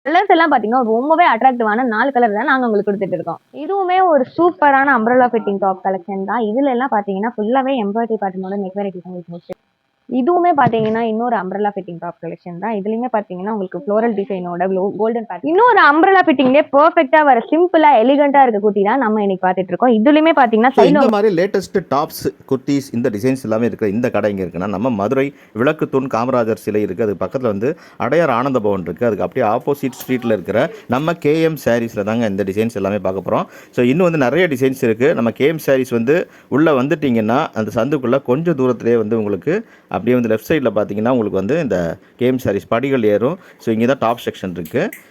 Colours எல்லாம் பாத்தீங்கன்னா ரொம்பவே அட்ராக்டிவான 4 கலர் தான் நாங்க உங்களுக்கு கொடுத்துட்டு இருக்கோம். இதுவுமே ஒரு சூப்பரான அம்ப்ரெல்லா ஃபிட்டிங் டாப் கலெக்ஷன் தான். இதுல எல்லாம் பாத்தீங்கன்னா ஃபுல்லாவே எம்ப்ராய்டரி பேட்டர்னோட நெக் வெரைட்டிஸ் உங்களுக்கு இதுவுமே பாத்தீங்கன்னா இன்னொரு அம்ப்ரெல்லா ஃபிட்டிங் டாப் கலெக்ஷன் தான். இதுலயுமே பாத்தீங்கன்னா உங்களுக்கு ஃப்ளோரல் டிசைனோட கோல்டன் பேட்டர்ன் இன்னொரு அம்ப்ரெல்லா ஃபிட்டிங்லே பெர்ஃபெக்ட்டா வர சிம்பிளா எலிகண்டா இருக்க குர்த்தி தான் நம்ம இன்னைக்கு பாத்துட்டு இருக்கோம். இதுலயுமே பாத்தீங்கன்னா இந்த மாதிரி லேட்டஸ்ட் டாப்ஸ் குர்த்திஸ் இந்த டிசைன்ஸ் எல்லாமே இருக்கிற இந்த கடை இங்கே இருக்குன்னா நம்ம மதுரை விளக்குத்தூண் காமராஜர் சிலை இருக்குது. அது பக்கத்தில் வந்து அடையார் ஆனந்த பவன் இருக்குது. அதுக்கு அப்படியே ஆப்போசிட் ஸ்ட்ரீட்டில் இருக்கிற நம்ம கேஎம் சாரீஸில் தாங்க இந்த டிசைன்ஸ் எல்லாமே பார்க்க போகிறோம். ஸோ இன்னும் வந்து நிறைய டிசைன்ஸ் இருக்குது. நம்ம கேஎம் சாரீஸ் வந்து உள்ளே வந்துட்டிங்கன்னா அந்த சந்துக்குள்ளே கொஞ்சம் தூரத்துலேயே வந்து உங்களுக்கு அப்படியே வந்து லெஃப்ட் சைடில் பார்த்தீங்கன்னா உங்களுக்கு வந்து இந்த கேஎம் சாரீஸ் படிகள் ஏறும். ஸோ இங்கே தான் டாப் செக்ஷன் இருக்குது.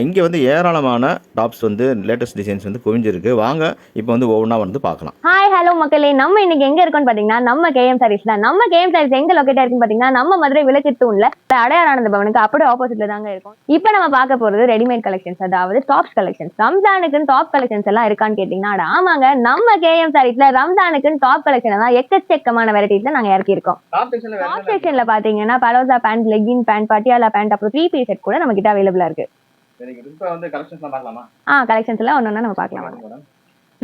இங்கே வந்து ஏராளமான டாப்ஸ் வந்து லேட்டஸ்ட் டிசைன்ஸ் வந்து குவிஞ்சிருக்கு. வாங்க இப்போ வந்து ஒவ்வொன்றா வந்து பார்க்கலாம். ஹாய் ஹலோ மக்களே, நம்ம இன்னைக்கு எங்க இருக்கோம்னு பாத்தீங்கன்னா நம்ம கேஎம் சாரீஸ் தான். நம்ம கேஎம் சாரீஸ் எங்க லொக்கேட் இருக்குன்னு பாத்தீங்கன்னா நம்ம மதுரை விளக்குத்தூண்ல அடையார் ஆனந்த பவனுக்கு அப்படியே ஆப்போசிட்ல தாங்க இருக்கும். இப்போ நம்ம பார்க்க போறது ரெடிமேட் கலெக்ஷன்ஸ், அதாவது டாப்ஸ் கலெக்ஷன்ஸ். ரம்ஜானுக்குன்னு டாப் கலெக்ஷன்ஸ் எல்லாம் இருக்கான்னு கேட்டீங்கன்னா ஆமாங்க, நம்ம கேஎம் சாரீஸ்ல ரம்ஜானுக்குன்னு டாப் கலெக்ஷன் எல்லாம் எக்கச்சக்கமான வெரைட்டிஸ்ல நாங்க இறக்கி இருக்கோம். டாப் செக்ஷன்ல பாத்தீங்கன்னா palazzo pant, legging pant, Patiala pant, அப்புறம் 3 பீஸ் செட் கூட நம்ம கிட்ட அவைலபிளா இருக்கு. கலெக்ஷன்ஸ் எல்லாம் ஒன்னொன்னா நம்ம பார்க்கலாம்.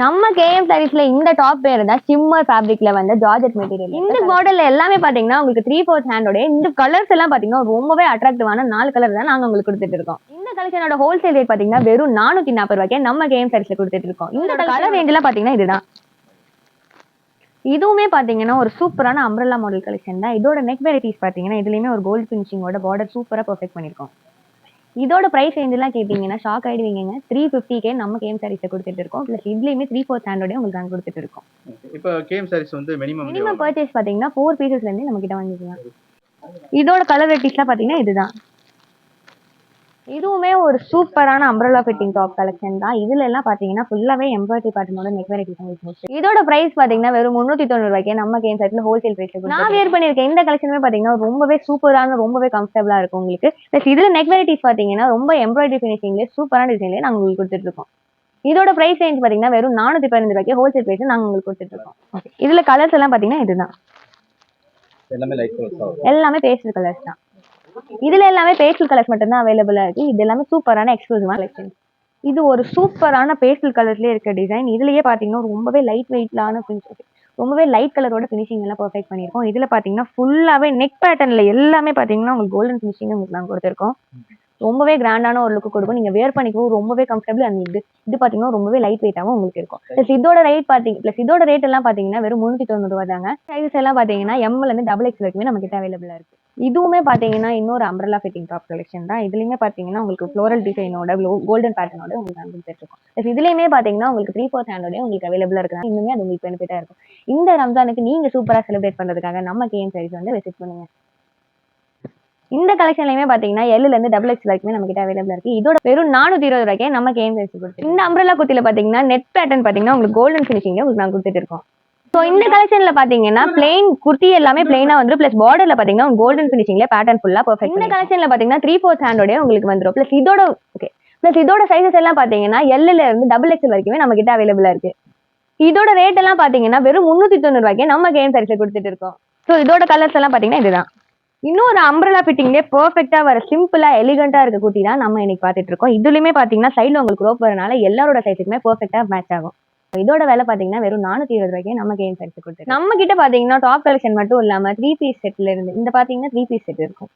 நம்ம கேஎம் சாரீஸ்ல இந்த டாப் பேர் தான் ஷிம்மர் ஃபேப்ரிக்ல வந்து ஜார்ஜெட் மெட்டீரியல். இந்த மாடல்ல எல்லாமே பாத்தீங்கன்னா உங்களுக்கு 3/4 ஹேண்டோட இந்த கலர்ஸ் எல்லாம் பாத்தீங்கன்னா ரொம்பவே அட்ராக்டிவான 4 கலர் தான் நாங்க உங்களுக்கு கொடுத்துட்டு இருக்கோம். இந்த கலெக்ஷனோட ஹோல்சேல் ரேட் பாத்தீங்கன்னா வெறும் 440 ரூபாய்க்கு நம்ம கேஎம் சாரீஸ்ல கொடுத்துட்டு இருக்கோம். இந்த கலர் ரேஞ்ச் எல்லாம் பாத்தீங்கன்னா இதுதான். இதுவுமே பாத்தீங்கன்னா ஒரு சூப்பரான அம்ப்ரெல்லா மாடல் கலெக்ஷன் தான். இதோட நெக் வெரைட்டிஸ் பாத்தீங்கன்னா இதுலயுமே ஒரு கோல்ட் ஃபினிஷிங்கோட பார்டர் சூப்பரா பெர்ஃபெக்ட் பண்ணிருக்கோம். இதோட பிரைஸ் ரேஞ்ச் எல்லாம் கேட்டீங்கன்னா ஷாக் ஆயிடுவீங்க. 350K நம்ம கேஎம் சாரீஸ் கொடுத்துட்டு இருக்கோம். பிளஸ் இதுலயுமே 3/4 ஹேண்டோட உங்களுக்கு நாங்க கொடுத்துட்டு இருக்கோம். இப்போ கேஎம் சாரீஸ் வந்து மினிமம் பர்ச்சேஸ் பாத்தீங்கன்னா 4 பீசஸ்ல இருந்து நம்ம கிட்ட வாங்கிக்கலாம். இதோட கலர் வெரைட்டிஸ்லாம் பாத்தீங்கன்னா இதுதான். இதுவுமே ஒரு சூப்பரான அம்ப்ரெல்லா ஃபிட்டிங் டாப் கலெக்ஷன் தான். இதுல எல்லாம் பாத்தீங்கன்னா ஃபுல்லாவே எம்ப்ராய்டரி பேட்டர்னோட நெக் வெரைட்டிஸ் உங்களுக்கு இதோட பிரைஸ் பாத்தீங்கன்னா வெறும் 390 ரூபாய்க்கு நம்ம கேஎம் சாரீஸ்ல ஹோல்சேல் பிரைஸ்ல நான் வேர் பண்ணிருக்கேன். இந்த கலெக்ஷனுமே பாத்தீங்கன்னா ரொம்பவே சூப்பரான ரொம்பவே கம்ஃபர்டபுளா இருக்கும் உங்களுக்கு. பிளஸ் இதுல நெக் வெரைட்டிஸ் பாத்தீங்கன்னா ரொம்ப எம்ப்ராய்டரி ஃபினிஷிங்ல சூப்பரான டிசைன்ல நாங்க உங்களுக்கு கொடுத்துட்டு இருக்கோம். இதோட பிரைஸ் ரேஞ்ச் பாத்தீங்கன்னா வெறும் 415 ரூபாய்க்கு ஹோல்சேல் பிரைஸ் நாங்க உங்களுக்கு கொடுத்துட்டு இருக்கோம். இதுல கலர்ஸ் எல்லாம் பாத்தீங்கன்னா இதுதான். எல்லாமே பேஸ்டல் கலர்ஸ் தான். இதுல எல்லாமே பேஸ்டல் கலர்ஸ் மட்டும் தான் அவைலபிளா இருக்கு. இது எல்லாமே சூப்பரான எக்ஸ்க்ளூசிவான கலெக்ஷன். இது ஒரு சூப்பரான பேஸ்டல் கலர்ஸ்லயே இருக்க டிசைன். இதுலயே பாத்தீங்கன்னா ரொம்பவே லைட் வெயிட்லான ரொம்பவே லைட் கலரோட ஃபினிஷிங் எல்லாம் பெர்ஃபெக்ட் பண்ணிருக்கோம். இதுல பாத்தீங்கன்னா ஃபுல்லாவே நெக் பேட்டர்ன்ல எல்லாமே பாத்தீங்கன்னா உங்களுக்கு கோல்டன் ஃபினிஷிங் உங்களுக்கு நாங்க கொடுத்துருக்கோம். ரொம்பவே கிராண்டான ஒரு லுக் கொடுக்கும். நீங்க வேர் பண்ணிக்கவும் ரொம்பவே கம்ஃபர்டபிள். அண்ட் இது பாத்தீங்கன்னா ரொம்பவே லைட் வெயிட்டாவும் உங்களுக்கு இருக்கும். பிளஸ் இதோட ரேட் எல்லாம் பாத்தீங்கன்னா வெறும் 390 ரூபாய் தாங்க. சைஸஸ் எல்லாம் பாத்தீங்கன்னா எம்ல இருந்து XXL வரைக்குமே நம்ம கிட்ட அவைலபிளா இருக்கு. இதுவுமே பாத்தீங்கன்னா இன்னொரு அம்ப்ரெல்லா ஃபிட்டிங் டாப் கலெக்ஷன் தான். இதுலயுமே பாத்தீங்கன்னா உங்களுக்கு ஃப்ளோரல் டிசைனோட கோல்டன் பேட்டர்னோட உங்களுக்கு நாங்க கொடுத்துட்டு இருக்கோம். இதுலயுமே பாத்தீங்கன்னா உங்களுக்கு 3/4 ஹேண்டோட உங்களுக்கு அவைலபிளா இருக்கு. இன்னுமே அது உங்களுக்கு பெனிஃபிட்டா இருக்கும். இந்த ரம்ஜானுக்கு நீங்க சூப்பரா செலிப்ரேட் பண்றதுக்காக நம்ம கேஎம் சாரீஸ் வந்து விசிட் பண்ணுங்க. இந்த கலெக்ஷன்லயுமே பாத்தீங்கன்னா L ல இருந்து XXL வரைக்குமே நம்ம கிட்ட அவைலபிளா இருக்கு. இதோட வெறும் 420 ரூபாய்க்கே நம்ம கேஎம் சாரீஸ் கொடுத்து இந்த அம்ப்ரெல்லா குர்த்தில பாத்தீங்கன்னா நெட் பேட்டர்ன் பாத்தீங்கன்னா உங்களுக்கு கோல்டன் ஃபினிஷிங்ல உங்களுக்கு நாங்க கொடுத்துட்டு இருக்கோம். ஸோ இந்த கலெக்ஷன்ல பாத்தீங்கன்னா பிளெயின் குர்த்தி எல்லாமே பிளெயினா வந்து பிளஸ் பார்டர்ல பாத்தீங்கன்னா கோல்டன் ஃபினிஷிங்ல பேட்டர்ன் ஃபுல்லா பெர்ஃபெக்ட். இந்த கலெக்ஷன்ல பாத்தீங்கன்னா 3/4 ஹேண்டோட உங்களுக்கு வந்துடும். பிளஸ் இதோட சைஸஸ் எல்லாம் பாத்தீங்கன்னா L ல இருந்து XXL வரைக்குமே நம்ம கிட்ட அவைலபிளா இருக்கு. இதோட ரேட் எல்லாம் பாத்தீங்கன்னா வெறும் 390 ரூபாய்க்கே நம்ம கேஎம் சாரீஸ்ல கொடுத்துட்டு இருக்கோம். ஸோ இதோட கலர்ஸ் எல்லாம் பாத்தீங்கன்னா இதுதான். இன்னொரு அம்ப்ரெல்லா ஃபிட்டிங்லே பெர்ஃபெக்ட்டா வர சிம்பிளா எலிகண்டா இருக்க குர்த்தி தான் நம்ம இன்னைக்கு பாத்துட்டு இருக்கோம். இதுலயுமே பாத்தீங்கன்னா சைடுல உங்களுக்கு ரோப் வரனால எல்லாரோட சைஸுக்குமே பெர்ஃபெக்ட்டா மேட்ச் ஆகும். இதோட விலை பாத்தீங்கன்னா வெறும் 420 ரூபாய்க்கு நம்ம கேஎம் சாரீஸ் கொடுத்து நம்ம கிட்ட பாத்தீங்கன்னா டாப் கலெக்ஷன் மட்டும் இல்லாம 3 பீஸ் செட்ல இருந்து இந்த பாத்தீங்கன்னா 3 பீஸ் செட் இருக்கும்.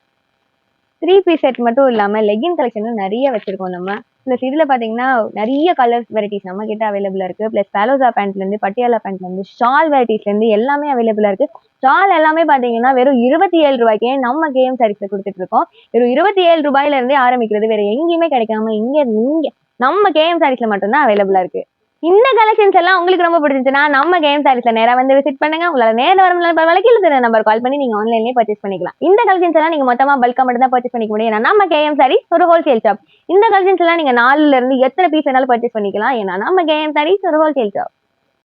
3 பீஸ் செட் மட்டும் இல்லாம லெகின் கலெக்ஷன் நிறைய வச்சிருக்கோம் நம்ம. பிளஸ் இதுல பாத்தீங்கன்னா நிறைய கலர்ஸ் வெரைட்டிஸ் நம்ம கிட்ட அவைலபிளா இருக்கு. பிளஸ் பலோசா பேண்ட்ல இருந்து பட்டியாலா பேண்ட்ல இருந்து ஷால் வெரைட்டிஸ்ல இருந்து எல்லாமே அவைலபிளா இருக்கு. ஷால் எல்லாமே பாத்தீங்கன்னா வெறும் 27 ரூபாய்க்கே நம்ம கேஎம் சாரீஸ்ல கொடுத்துட்டு இருக்கோம். வெறும் 27 ரூபாயில இருந்தே ஆரம்பிக்கிறது. வேற எங்கேயுமே கிடைக்காம இங்க நம்ம கேஎம் சாரீஸ்ல மட்டும்தான் அவைலபிளா இருக்கு. இந்த கலெக்ஷன்ஸ் எல்லாம் உங்களுக்கு ரொம்ப பிடிச்சிருந்துச்சுன்னா நம்ம கேஎம் சாரீஸ்ல நேரா வந்து விசிட் பண்ணுங்க. உங்களால நேரம் வர முடியல பரவாயில்ல, கீழ தெரிய நம்பர் கால் பண்ணி நீங்க ஆன்லைன்லயே பர்ச்சேஸ் பண்ணிக்கலாம். இந்த கலெக்ஷன்ஸ் எல்லாம் நீங்க மொத்தமா பல்கா மட்டும் தான் பர்ச்சேஸ் பண்ணிக்க முடியும். ஏன்னா நம்ம கேஎம் சாரீஸ் ஒரு ஹோல்சேல் ஷாப். இந்த கலெக்ஷன்ஸ் எல்லாம் நீங்க 4ல இருந்து எத்தனை பீஸ் வேணாலும் பர்ச்சேஸ் பண்ணிக்கலாம். ஏன்னா நம்ம கேஎம் சாரீஸ் ஒரு ஹோல்சேல் ஷாப்.